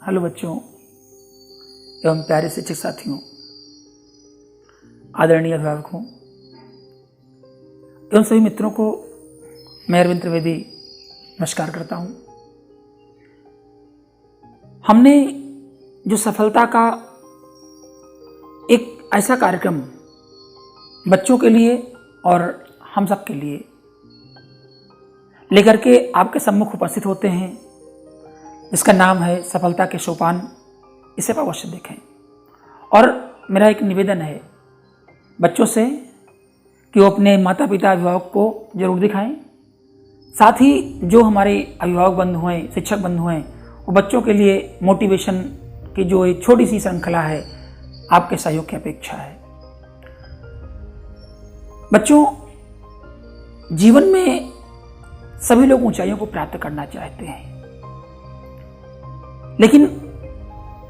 Hello बच्चों एवं प्यारे शिक्षक साथियों, आदरणीय अभिभावकों एवं सभी मित्रों को मैं अरविंद त्रिवेदी नमस्कार करता हूँ। हमने जो सफलता का एक ऐसा कार्यक्रम बच्चों के लिए और हम सब के लिए लेकर के आपके सम्मुख उपस्थित होते हैं, इसका नाम है सफलता के सोपान। इसे अवश्य देखें। और मेरा एक निवेदन है बच्चों से कि वो अपने माता पिता अभिभावक को जरूर दिखाएं। साथ ही जो हमारे अभिभावक बंधु हैं, शिक्षक बंधु हैं, वो बच्चों के लिए मोटिवेशन की जो एक छोटी सी श्रृंखला है, आपके सहयोग की अपेक्षा है। बच्चों, जीवन में सभी लोग ऊंचाइयों को प्राप्त करना चाहते हैं, लेकिन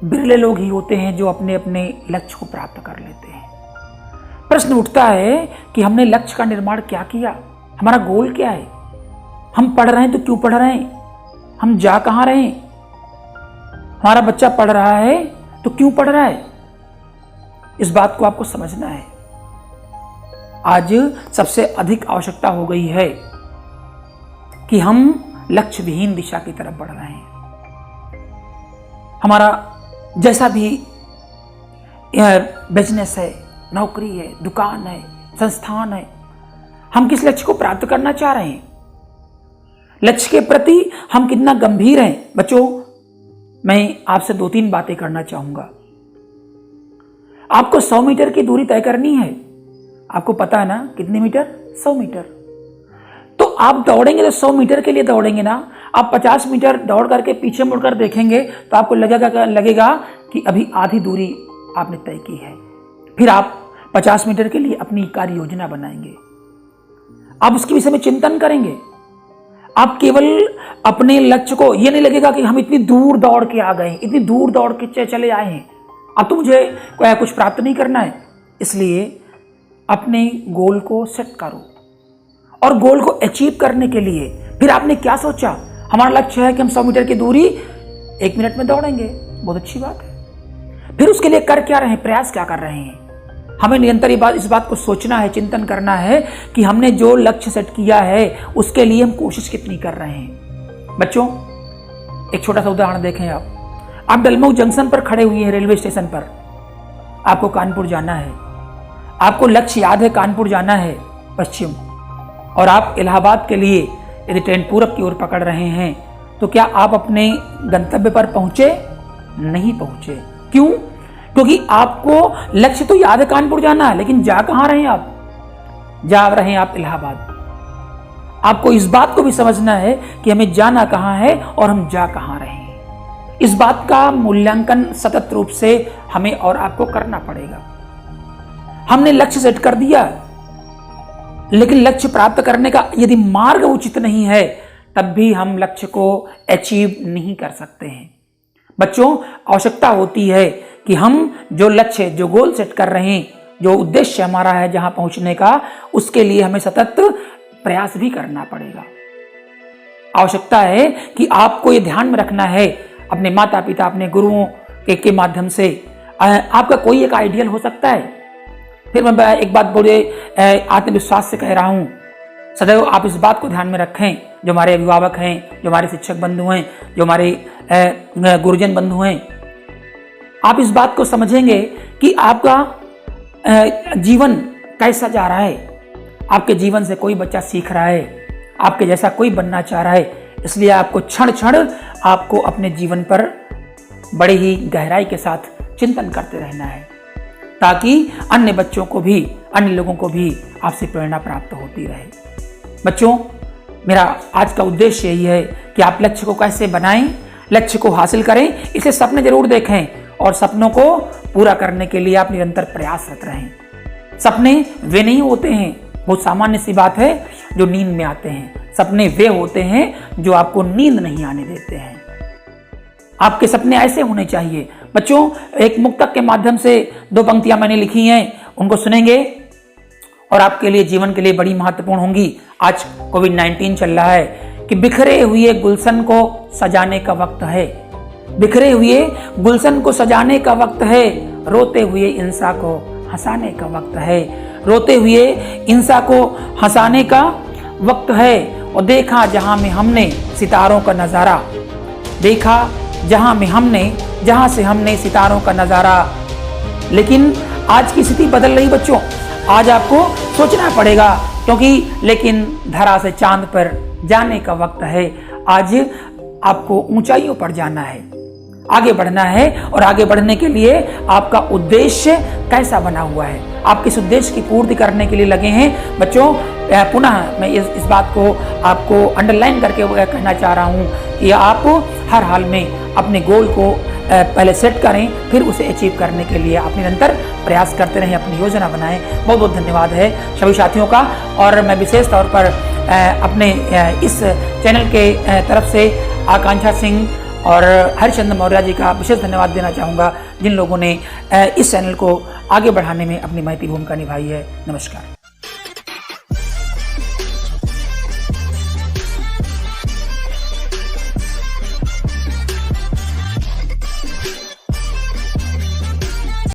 बिरले लोग ही होते हैं जो अपने अपने लक्ष्य को प्राप्त कर लेते हैं। प्रश्न उठता है कि हमने लक्ष्य का निर्माण क्या किया, हमारा गोल क्या है, हम पढ़ रहे हैं तो क्यों पढ़ रहे हैं, हम जा कहां रहे हैं, हमारा बच्चा पढ़ रहा है तो क्यों पढ़ रहा है। इस बात को आपको समझना है। आज सबसे अधिक आवश्यकता हो गई है कि हम लक्ष्य विहीन दिशा की तरफ बढ़ रहे हैं। हमारा जैसा भी बिजनेस है, नौकरी है, दुकान है, संस्थान है, हम किस लक्ष्य को प्राप्त करना चाह रहे हैं, लक्ष्य के प्रति हम कितना गंभीर हैं। बच्चों, मैं आपसे 2-3 बातें करना चाहूंगा। आपको 100 मीटर की दूरी तय करनी है। आपको पता है ना कितने मीटर? 100 मीटर। तो आप दौड़ेंगे तो 100 मीटर के लिए दौड़ेंगे ना। आप 50 मीटर दौड़ करके पीछे मुड़कर देखेंगे तो आपको लगेगा कि अभी आधी दूरी आपने तय की है। फिर आप 50 मीटर के लिए अपनी कार्य योजना बनाएंगे, आप उसके विषय में चिंतन करेंगे। आप केवल अपने लक्ष्य को, यह नहीं लगेगा कि हम इतनी दूर दौड़ के आ गए, इतनी दूर दौड़ के चले आए हैं, अब तो मुझे कुछ प्राप्त नहीं करना है। इसलिए अपने गोल को सेट करो और गोल को अचीव करने के लिए फिर आपने क्या सोचा? हमारा लक्ष्य है कि हम 100 मीटर की दूरी 1 मिनट में दौड़ेंगे। बहुत अच्छी बात है। फिर उसके लिए कर क्या रहे हैं, प्रयास क्या कर रहे हैं। हमें निरंतर इस बात को सोचना है, चिंतन करना है कि हमने जो लक्ष्य सेट किया है उसके लिए हम कोशिश कितनी कर रहे हैं। बच्चों, एक छोटा सा उदाहरण देखें। आप डलमऊ जंक्शन पर खड़े हुए हैं, रेलवे स्टेशन पर। आपको कानपुर जाना है, आपको लक्ष्य याद है, कानपुर जाना है पश्चिम, और आप इलाहाबाद के लिए यदि ट्रेन पूरब की ओर पकड़ रहे हैं तो क्या आप अपने गंतव्य पर पहुंचे? नहीं पहुंचे। क्यों? क्योंकि आपको लक्ष्य तो याद है, कानपुर जाना है, लेकिन जा कहां रहे हैं आप? जा रहे हैं आप इलाहाबाद। आपको इस बात को भी समझना है कि हमें जाना कहां है और हम जा कहां रहे हैं। इस बात का मूल्यांकन सतत रूप से हमें और आपको करना पड़ेगा। हमने लक्ष्य सेट कर दिया, लेकिन लक्ष्य प्राप्त करने का यदि मार्ग उचित नहीं है, तब भी हम लक्ष्य को अचीव नहीं कर सकते हैं। बच्चों, आवश्यकता होती है कि हम जो लक्ष्य, जो गोल सेट कर रहे हैं, जो उद्देश्य हमारा है जहां पहुंचने का, उसके लिए हमें सतत प्रयास भी करना पड़ेगा। आवश्यकता है कि आपको यह ध्यान में रखना है, अपने माता पिता, अपने गुरुओं के माध्यम से आपका कोई एक आइडियल हो सकता है। फिर मैं एक बात बड़े आत्मविश्वास से कह रहा हूं, सदैव आप इस बात को ध्यान में रखें, जो हमारे अभिभावक हैं, जो हमारे शिक्षक बंधु हैं, जो हमारे गुरुजन बंधु हैं, आप इस बात को समझेंगे कि आपका जीवन कैसा जा रहा है। आपके जीवन से कोई बच्चा सीख रहा है, आपके जैसा कोई बनना चाह रहा है। इसलिए आपको क्षण क्षण आपको अपने जीवन पर बड़े ही गहराई के साथ चिंतन करते रहना है, ताकि अन्य बच्चों को भी, अन्य लोगों को भी आपसे प्रेरणा प्राप्त होती रहे। बच्चों, मेरा आज का उद्देश्य यही है कि आप लक्ष्य को कैसे बनाएं, लक्ष्य को हासिल करें। इसे सपने जरूर देखें और सपनों को पूरा करने के लिए आप निरंतर प्रयासरत रहें। सपने वे नहीं होते हैं, बहुत सामान्य सी बात है, जो नींद में आते हैं। सपने वे होते हैं जो आपको नींद नहीं आने देते हैं। आपके सपने ऐसे होने चाहिए। बच्चों, एक मुक्तक के माध्यम से 2 पंक्तियां मैंने लिखी हैं, उनको सुनेंगे और आपके लिए, जीवन के लिए बड़ी महत्वपूर्ण होंगी। आज कोविड-19 चल रहा है कि बिखरे हुए गुलशन को सजाने का वक्त है। बिखरे हुए गुलशन को सजाने का वक्त है, रोते हुए इंसान को हंसाने का वक्त है। रोते हुए इंसान को हंसाने का वक्त है। और देखा जहां में हमने सितारों का नज़ारा, देखा जहां से हमने सितारों का नज़ारा। लेकिन आज की स्थिति बदल रही बच्चों, आज आपको सोचना पड़ेगा, क्योंकि लेकिन धरा से चांद पर जाने का वक्त है। आज आपको ऊंचाइयों पर जाना है, आगे बढ़ना है। और आगे बढ़ने के लिए आपका उद्देश्य कैसा बना हुआ है, आप किस उद्देश्य की पूर्ति करने के लिए लगे हैं। बच्चों पुनः मैं इस बात को आपको अंडरलाइन करके कहना चाह रहा हूँ कि आप हर हाल में अपने गोल को पहले सेट करें, फिर उसे अचीव करने के लिए आप निरंतर प्रयास करते रहें, अपनी योजना बनाएं। बहुत बहुत धन्यवाद है सभी साथियों का। और मैं विशेष तौर पर अपने इस चैनल के तरफ से आकांक्षा सिंह और हरिश्चंद्र मौर्य जी का विशेष धन्यवाद देना चाहूँगा, जिन लोगों ने इस चैनल को आगे बढ़ाने में अपनी महती भूमिका निभाई है। नमस्कार।